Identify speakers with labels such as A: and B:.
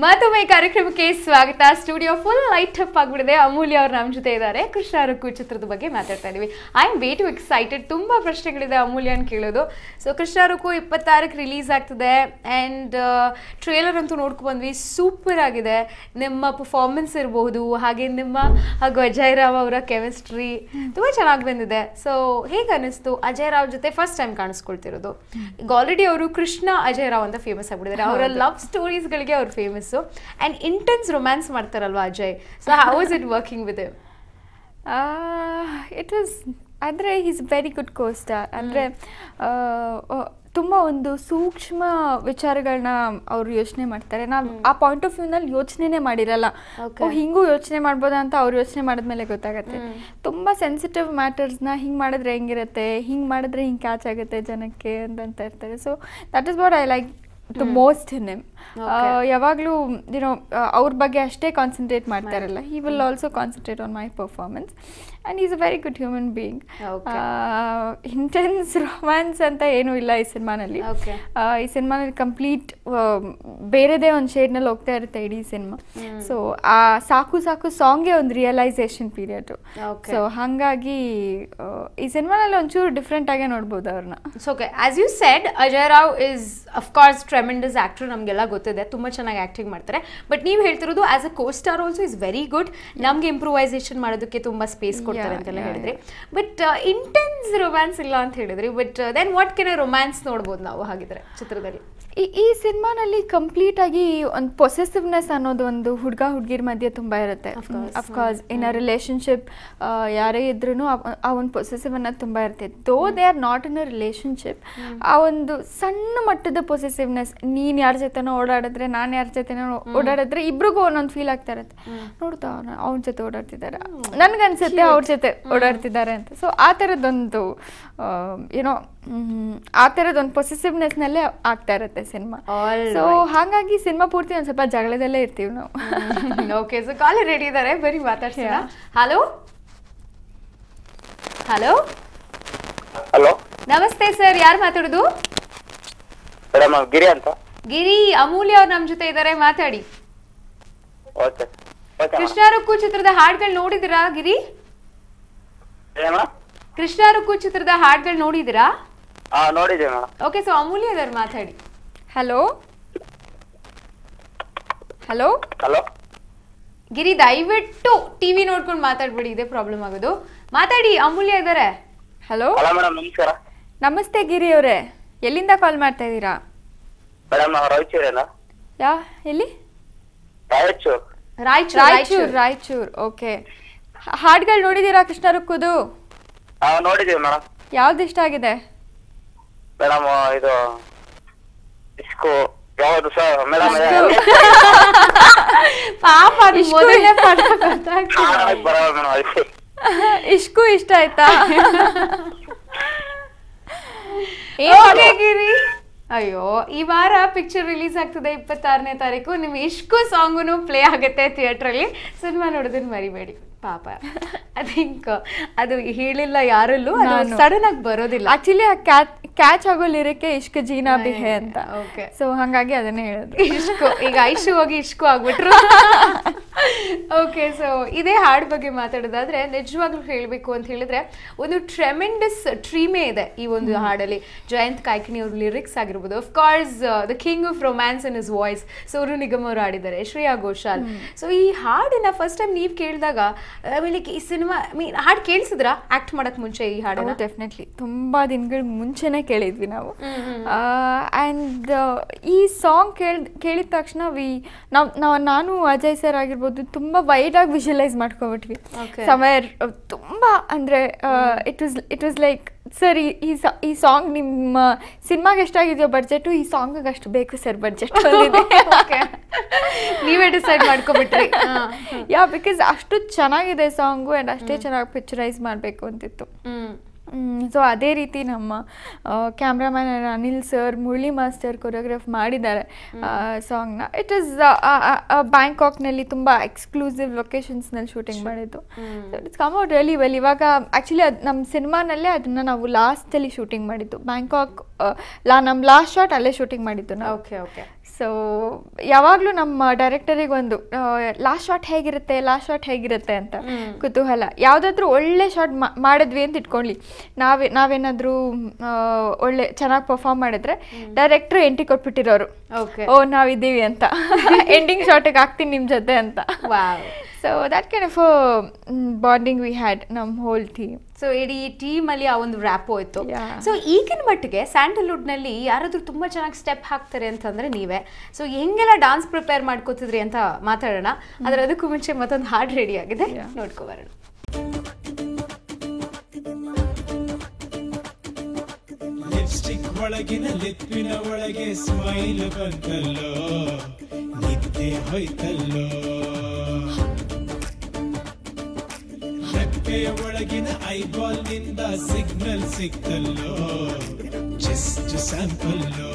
A: ಮತ್ತೊಮ್ಮೆ ಕಾರ್ಯಕ್ರಮಕ್ಕೆ ಸ್ವಾಗತ. ಸ್ಟುಡಿಯೋ ಫುಲ್ ಲೈಟ್ ಅಪ್ ಆಗ್ಬಿಟ್ಟಿದೆ. ಅಮೂಲ್ಯ ಅವರು ನಮ್ಮ ಜೊತೆ ಇದ್ದಾರೆ. ಕೃಷ್ಣ ರುಕ್ಕು ಚಿತ್ರದ ಬಗ್ಗೆ ಮಾತಾಡ್ತಾ ಇದೀವಿ. I am way too excited. ತುಂಬಾ ಪ್ರಶ್ನೆಗಳಿದೆ ಅಮೂಲ್ಯನ್ ಕೇಳೋದು. ಸೊ ಕೃಷ್ಣ ರುಕ್ಕು 26ಕ್ಕೆ ರಿಲೀಸ್ ಆಗ್ತದೆ ಆ್ಯಂಡ್ ಟ್ರೇಲರ್ ಅಂತೂ ನೋಡ್ಕೊ ಬಂದ್ವಿ. ಸೂಪರ್ ಆಗಿದೆ. ನಿಮ್ಮ ಪರ್ಫಾರ್ಮೆನ್ಸ್ ಇರಬಹುದು, ಹಾಗೆ ನಿಮ್ಮ ಹಾಗೂ ಅಜಯ್ ರಾವ್ ಅವರ ಕೆಮಿಸ್ಟ್ರಿ ತುಂಬ ಚೆನ್ನಾಗಿ ಬಂದಿದೆ. ಸೊ ಹೇಗೆ ಅನ್ನಿಸ್ತು ಅಜಯ್ ರಾವ್ ಜೊತೆ ಫಸ್ಟ್ ಟೈಮ್ ಕಾಣಿಸ್ಕೊಳ್ತಿರೋದು? ಈಗ ಆಲ್ರೆಡಿ ಅವರು ಕೃಷ್ಣ ಅಜಯ್ ರಾವ್ ಅಂತ ಫೇಮಸ್ ಆಗ್ಬಿಟ್ಟಿದ್ದಾರೆ. ಅವರ ಲವ್ ಸ್ಟೋರೀಸ್ಗಳಿಗೆ ಅವ್ರು ಫೇಮಸ್ and intense romance ಮಾಡ್ತಾರಲ್ವಾ Ajay. So how was it working with him?
B: It was ಅಂದರೆ ಈಸ್ ವೆರಿ ಗುಡ್ co-star. ಅಂದರೆ ತುಂಬ ಒಂದು ಸೂಕ್ಷ್ಮ ವಿಚಾರಗಳನ್ನ ಅವ್ರು ಯೋಚನೆ ಮಾಡ್ತಾರೆ. ನಾವು ಆ ಪಾಯಿಂಟ್ ಆಫ್ ವ್ಯೂನಲ್ಲಿ ಯೋಚನೆನೇ ಮಾಡಿರಲ್ಲ. ಹಿಂಗೂ ಯೋಚನೆ ಮಾಡ್ಬೋದಾ ಅಂತ ಅವ್ರು ಯೋಚನೆ ಮಾಡಿದ್ಮೇಲೆ ಗೊತ್ತಾಗತ್ತೆ. ತುಂಬ ಸೆನ್ಸಿಟಿವ್ ಮ್ಯಾಟರ್ಸ್ನ ಹಿಂಗೆ ಮಾಡಿದ್ರೆ ಹೆಂಗಿರುತ್ತೆ, ಹಿಂಗೆ ಮಾಡಿದ್ರೆ ಹಿಂಗೆ ಕ್ಯಾಚ್ ಆಗುತ್ತೆ ಜನಕ್ಕೆ ಅಂತ ಇರ್ತಾರೆ. So that is what I like the most in him. ಯಾವಾಗಲೂ ಅವ್ರ ಬಗ್ಗೆ ಅಷ್ಟೇ ಕಾನ್ಸಂಟ್ರೇಟ್ ಮಾಡ್ತಾರಲ್ಲ. he will also concentrate on my performance and he's a very good human being. intense romance ಅಂತ ಏನೂ ಇಲ್ಲ ಈ ಸಿನಿಮಾನಲ್ಲಿ. ಈ ಸಿನಿಮಾನಲ್ಲಿ ಕಂಪ್ಲೀಟ್ ಬೇರೆದೇ ಒಂದು ಶೇಡ್ನಲ್ಲಿ ಹೋಗ್ತಾ ಇರುತ್ತೆ ಇಡೀ ಸಿನಿಮಾ. ಸೊ ಆ ಸಾಕು ಸಾಕು ಸಾಂಗೇ ಒಂದು ರಿಯಲೈಸೇಷನ್ ಪೀರಿಯಡ್. ಸೊ ಹಾಗಾಗಿ ಈ ಸಿನಿಮಾನಲ್ಲಿ ಒಂಚೂರು ಡಿಫ್ರೆಂಟ್ ಆಗೇ ನೋಡ್ಬೋದು ಅವ್ರನ್ನ.
A: So okay, as you said Ajay Rao is of course tremendous actor, ನಮಗೆಲ್ಲ ಗೊತ್ತಿದೆ, ತುಂಬ ಚೆನ್ನಾಗಿ ಆ್ಯಕ್ಟಿಂಗ್ ಮಾಡ್ತಾರೆ. ಬಟ್ ನೀವು ಹೇಳ್ತಿರೋದು as a co-star also is very good. ನಮ್ಗೆ ಇಂಪ್ರೂವೈಸೇಷನ್ ಮಾಡೋದಕ್ಕೆ ತುಂಬ ಸ್ಪೇಸ್ ಕೊಡ್ತಾರೆ ಅಂತೆಲ್ಲ ಹೇಳಿದ್ರಿ. ಬಟ್ ಇಂಟೆನ್ಸ್ ರೊಮ್ಯಾನ್ಸ್ ಇಲ್ಲ ಅಂತ ಹೇಳಿದ್ರಿ. But then what can romance ನೋಡ್ಬೋದು ನಾವು ಹಾಗಿದ್ರೆ ಚಿತ್ರದಲ್ಲಿ?
B: ಈ ಸಿನಿಮಾನಲ್ಲಿ ಕಂಪ್ಲೀಟ್ ಆಗಿ ಒಂದು ಪೊಸೆಸಿವ್ನೆಸ್ ಅನ್ನೋದು ಒಂದು ಹುಡುಗ ಹುಡುಗಿರ ಮಧ್ಯೆ ತುಂಬ ಇರುತ್ತೆ. ಅಫ್ಕೋರ್ಸ್ ಇನ್ ಅ ರಿಲೇಶನ್ಶಿಪ್ ಯಾರೇ ಇದ್ರೂ ಆ ಒಂದು ಪೊಸೆಸಿವ್ ಅನ್ನೋದು ತುಂಬ ಇರುತ್ತೆ. Though they are not in a relationship, ಆ ಒಂದು ಸಣ್ಣ ಮಟ್ಟದ ಪೊಸೆಸಿವ್ನೆಸ್, ನೀನು ಯಾರ ಜೊತೆನೋ ಓಡಾಡಿದ್ರೆ ನಾನು ಯಾರ ಜೊತೆನೋ ಓಡಾಡಿದ್ರೆ ಇಬ್ರಿಗೂ ಒಂದೊಂದು ಫೀಲ್ ಆಗ್ತಾ ಇರುತ್ತೆ. ನೋಡ್ತಾ ಅವ್ನ ಜೊತೆ ಓಡಾಡ್ತಿದ್ದಾರೆ, ನನ್ಗನ್ಸುತ್ತೆ ಅವ್ರ ಜೊತೆ ಓಡಾಡ್ತಿದ್ದಾರೆ ಅಂತ. ಸೊ ಆ ಥರದ್ದೊಂದು ಏನೋ ಆ ಥರದೊಂದು ಪೊಸೆಸಿವ್ನೆಸ್ನಲ್ಲೇ ಆಗ್ತಾ ಇರುತ್ತೆ ಸಿನಿಮಾ. ಸೊ ಹಾಗಾಗಿ ಸಿನಿಮಾ ಪೂರ್ತಿ ಒಂದು ಸ್ವಲ್ಪ ಜಗಳದಲ್ಲೇ ಇರ್ತೀವಿ ನಾವು.
A: ಓಕೆ, ಸೊ ಕಾಲರ್ ರೆಡಿ ಇದ್ದಾರೆ, ಬರೀ ಮಾತಾಡ್ತೀರಾ? ಹಲೋ ಹಲೋ
C: ಹಲೋ,
A: ನಮಸ್ತೆ ಸರ್, ಯಾರು ಮಾತಾಡೋದು?
C: ಮೇಡಮ್ ಗಿರಿ ಅಂತ.
A: ಗಿರಿ, ಅಮೂಲ್ಯ ಅವ್ರು ನಮ್ಮ ಜೊತೆ ಇದ್ದಾರೆ, ಮಾತಾಡಿ. ಕೃಷ್ಣ ರುಕ್ಕು ಚಿತ್ರದ ಹಾಡುಗಳು ನೋಡಿದಿರಾ ಗಿರಿ? ಕೃಷ್ಣ ರುಕ್ಕು ಚಿತ್ರದ ಹಾಡುಗಳು ನೋಡಿದಿರಾ?
C: ನೋಡಿದ್ದೆ ಮೇಡಮ್.
A: ಓಕೆ, ಸೊ ಅಮೂಲ್ಯ ಅವ್ರು ಮಾತಾಡಿ.
B: ಹಲೋ ಹಲೋ
C: ಹಲೋ,
A: ಗಿರಿ ದಯವಿಟ್ಟು ಟಿವಿ ನೋಡ್ಕೊಂಡು ಮಾತಾಡ್ಬಿಡಿ, ಇದೇ ಪ್ರಾಬ್ಲಮ್ ಆಗೋದು. ಮಾತಾಡಿ, ಅಮೂಲ್ಯ ಇದ್ದಾರೆ.
B: ಹಲೋ
C: ಮೇಡಮ್ ನಮಸ್ಕಾರ.
B: ನಮಸ್ತೆ ಗಿರಿ ಅವರೇ, ಎಲ್ಲಿಂದ ಕಾಲ್ ಮಾಡ್ತಾ ಇದ್ದೀರಾ?
C: ಮೇಡಮ್ ರಾಯಚೂರಿಂದ.
B: ಎಲ್ಲಿ?
A: ರಾಯಚೂರ್.
B: ಓಕೆ, ಹಾಡುಗಳು ನೋಡಿದೀರಾ ಕೃಷ್ಣ ರುಕ್ಕುದು?
C: ನೋಡಿದೀವಿ ಮೇಡಮ್.
B: ಯಾವ್ದು ಇಷ್ಟ ಆಗಿದೆ
C: ಮೇಡಮ್? ಇದು ಇಸ್ಕೋ ಯಾವುದು ಸರ್ ಮೇಡಮ್?
A: ಪಾಪ
B: ಇಷ್ಕು ಇಷ್ಟ ಆಯ್ತಾ?
A: ಗಿರಿ, ಅಯ್ಯೋ ಈ ವಾರ ಪಿಕ್ಚರ್ ರಿಲೀಸ್ ಆಗ್ತದೆ 26ನೇ ತಾರೀಕು. ನಿಮ್ ಇಷ್ಕು ಸಾಂಗುನು ಪ್ಲೇ ಆಗುತ್ತೆ ಥಿಯೇಟರ್ ಅಲ್ಲಿ. ಸಿನಿಮಾ ನೋಡೋದನ್ನ ಮರಿಬೇಡಿ ಪಾಪ. ಐ ಥಿಂಕ್ ಅದು ಹೇಳಿಲ್ಲ ಯಾರಲ್ಲೂ, ಸಡನ್ ಆಗಿ ಬರೋದಿಲ್ಲ.
B: ಆಕ್ಚುಲಿ ಕ್ಯಾಚ್ ಆಗೋ ಲಿರಿಕೆ ಇಷ್ಕ ಜೀನಾ ಬಿಹೆ ಅಂತ.
A: ಓಕೆ,
B: ಸೊ ಹಾಗಾಗಿ ಅದನ್ನೇ ಹೇಳೋದು.
A: ಇಷ್ಕು, ಈಗ ಐಶು ಹೋಗಿ ಇಷ್ಕು ಆಗ್ಬಿಟ್ರು. ಓಕೆ, ಸೊ ಇದೇ ಹಾಡು ಬಗ್ಗೆ ಮಾತಾಡೋದಾದ್ರೆ ನಿಜವಾಗ್ಲೂ ಹೇಳಬೇಕು ಅಂತ ಹೇಳಿದ್ರೆ ಒಂದು ಟ್ರೆಮೆಂಡಸ್ ಟ್ರೀಮೇ ಇದೆ ಈ ಒಂದು ಹಾಡಲ್ಲಿ. ಜಯಂತ್ ಕಾಯ್ಕಿಣಿ ಅವ್ರ ಲಿರಿಕ್ಸ್ ಆಗಿರ್ಬೋದು, of course the king of romance in his voice Sonu Nigam ಅವರು ಆಡಿದ್ದಾರೆ, ಶ್ರೇಯಾ ಘೋಷಾಲ್. ಸೊ ಈ ಹಾಡನ್ನ ಫಸ್ಟ್ ಟೈಮ್ ನೀವು ಕೇಳಿದಾಗ ಆಮೇಲೆ ಈ ಸಿನಿಮಾ ಹಾಡು ಕೇಳಿಸಿದ್ರಾ ಆಕ್ಟ್ ಮಾಡಕ್ ಮುಂಚೆ ಈ ಹಾಡನ್ನ?
B: ಡೆಫಿನೆಟ್ಲಿ ತುಂಬಾ ದಿನಗಳ ಮುಂಚೆನೆ ಕೇಳಿದ್ವಿ ನಾವು. ಆ್ಯಂಡ್ ಈ ಸಾಂಗ್ ಕೇಳಿದ ತಕ್ಷಣ ನಾನು ಅಜಯ್ ಸರ್ ಆಗಿರ್ಬೋದು ತುಂಬ ವೈಡ್ ಆಗಿ ವಿಜುವಲೈಸ್ ಮಾಡ್ಕೊಬಿಟ್ವಿ. ಸಮರ್ ತುಂಬ ಅಂದರೆ ಇಟ್ ವಾಸ್ ಲೈಕ್ ಸರ್ ಈ ಸಾಂಗ್ ನಿಮ್ಮ ಸಿನಿಮಾಗೆ ಎಷ್ಟಾಗಿದೆಯೋ ಬಡ್ಜೆಟು, ಈ ಸಾಂಗಿಗೆ ಅಷ್ಟು ಬೇಕು ಸರ್ ಬಡ್ಜೆಟ್.
A: ನೀವೇ ಡಿಸೈಡ್ ಮಾಡ್ಕೊಬಿಟ್ರಿ?
B: ಬಿಕಾಸ್ ಅಷ್ಟು ಚೆನ್ನಾಗಿದೆ ಸಾಂಗು ಆ್ಯಂಡ್ ಅಷ್ಟೇ ಚೆನ್ನಾಗಿ ಪಿಕ್ಚರೈಸ್ ಮಾಡಬೇಕು ಅಂತಿತ್ತು. ಸೊ ಅದೇ ರೀತಿ ನಮ್ಮ cameraman Anil sir, Murali master choreograph ಮಾಡಿದ್ದಾರೆ ಸಾಂಗ್ನ. ಇಟ್ ಈಸ್ ಬ್ಯಾಂಕಾಕ್ನಲ್ಲಿ ತುಂಬ ಎಕ್ಸ್ಕ್ಲೂಸಿವ್ ಲೊಕೇಶನ್ಸ್ನಲ್ಲಿ ಶೂಟಿಂಗ್ ಮಾಡಿದ್ದು. It's come out really well. ಇವಾಗ ಆ್ಯಕ್ಚುಲಿ ಅದು ನಮ್ಮ ಸಿನಿಮಾನಲ್ಲೇ ಅದನ್ನು ನಾವು ಲಾಸ್ಟಲ್ಲಿ ಶೂಟಿಂಗ್ ಮಾಡಿದ್ದು. ಬ್ಯಾಂಕಾಕ್ ನಮ್ಮ ಲಾಸ್ಟ್ ಶಾಟ್ ಅಲ್ಲೇ ಶೂಟಿಂಗ್ ಮಾಡಿದ್ದು ನಾವು.
A: Okay okay.
B: ಸೊ ಯಾವಾಗಲೂ ನಮ್ಮ ಡೈರೆಕ್ಟರಿಗೆ ಒಂದು ಲಾಸ್ಟ್ ಶಾಟ್ ಹೇಗಿರುತ್ತೆ ಅಂತ ಕುತೂಹಲ. ಯಾವುದಾದ್ರೂ ಒಳ್ಳೆ ಶಾಟ್ ಮಾಡಿದ್ವಿ ಅಂತ ಇಟ್ಕೊಳ್ಳಿ, ನಾವೇನಾದರೂ ಒಳ್ಳೆ ಚೆನ್ನಾಗಿ ಪರ್ಫಾರ್ಮ್ ಮಾಡಿದ್ರೆ ಡೈರೆಕ್ಟ್ರು ಎಂಟ್ರಿ ಕೊಟ್ಬಿಟ್ಟಿರೋರು, ಓ ನಾವಿದ್ದೀವಿ ಅಂತ, ಎಂಡಿಂಗ್ ಶಾಟಿಗೆ ಆಗ್ತೀನಿ ನಿಮ್ಮ ಜೊತೆ ಅಂತ. So that kind of bonding we had ನಮ್ಮ ಹೋಲ್ ಟೀಮ್.
A: ಸೊ ಇಡೀ ಟೀಮಲ್ಲಿ ಆ ಒಂದು ರ್ಯಾಪೋ ಇತ್ತು. ಸೊ ಈಗಿನ ಮಟ್ಟಿಗೆ ಸ್ಯಾಂಡಲ್ವುಡ್ನಲ್ಲಿ ಯಾರಾದರೂ ತುಂಬ ಚೆನ್ನಾಗಿ ಸ್ಟೆಪ್ ಹಾಕ್ತಾರೆ ಅಂತಂದರೆ ನೀವೇ. ಸೊ ಹೆಂಗೆಲ್ಲ ಡಾನ್ಸ್ ಪ್ರಿಪೇರ್ ಮಾಡ್ಕೋತಿದ್ರಿ ಅಂತ ಮಾತಾಡೋಣ. ಆದರೆ ಅದಕ್ಕೂ ಮುಂಚೆ ಮತ್ತೊಂದು ಹಾಡು ರೆಡಿ ಆಗಿದೆ, ನೋಡ್ಕೊಬರೋಣ.
D: ಲಿಪ್ಸ್ಟಿಕ್ ಒಳಗಿನ ಲಿಪ್ಪಿನ ಒಳಗೆ ಸ್ಮೈಲ್ ಬಂತಲ್ಲೋ, ನಿದ್ದೆ ಹೋಯ್ತಲ್ಲೋ, ರೆಪ್ಪೆಯ ಒಳಗಿನ ಐಬಾಲ್ ನಿಂದ ಸಿಗ್ನಲ್ ಸಿಕ್ತಲ್ಲೋ, ಜಸ್ಟ್ ಸ್ಯಾಂಪಲ್ಲೋ.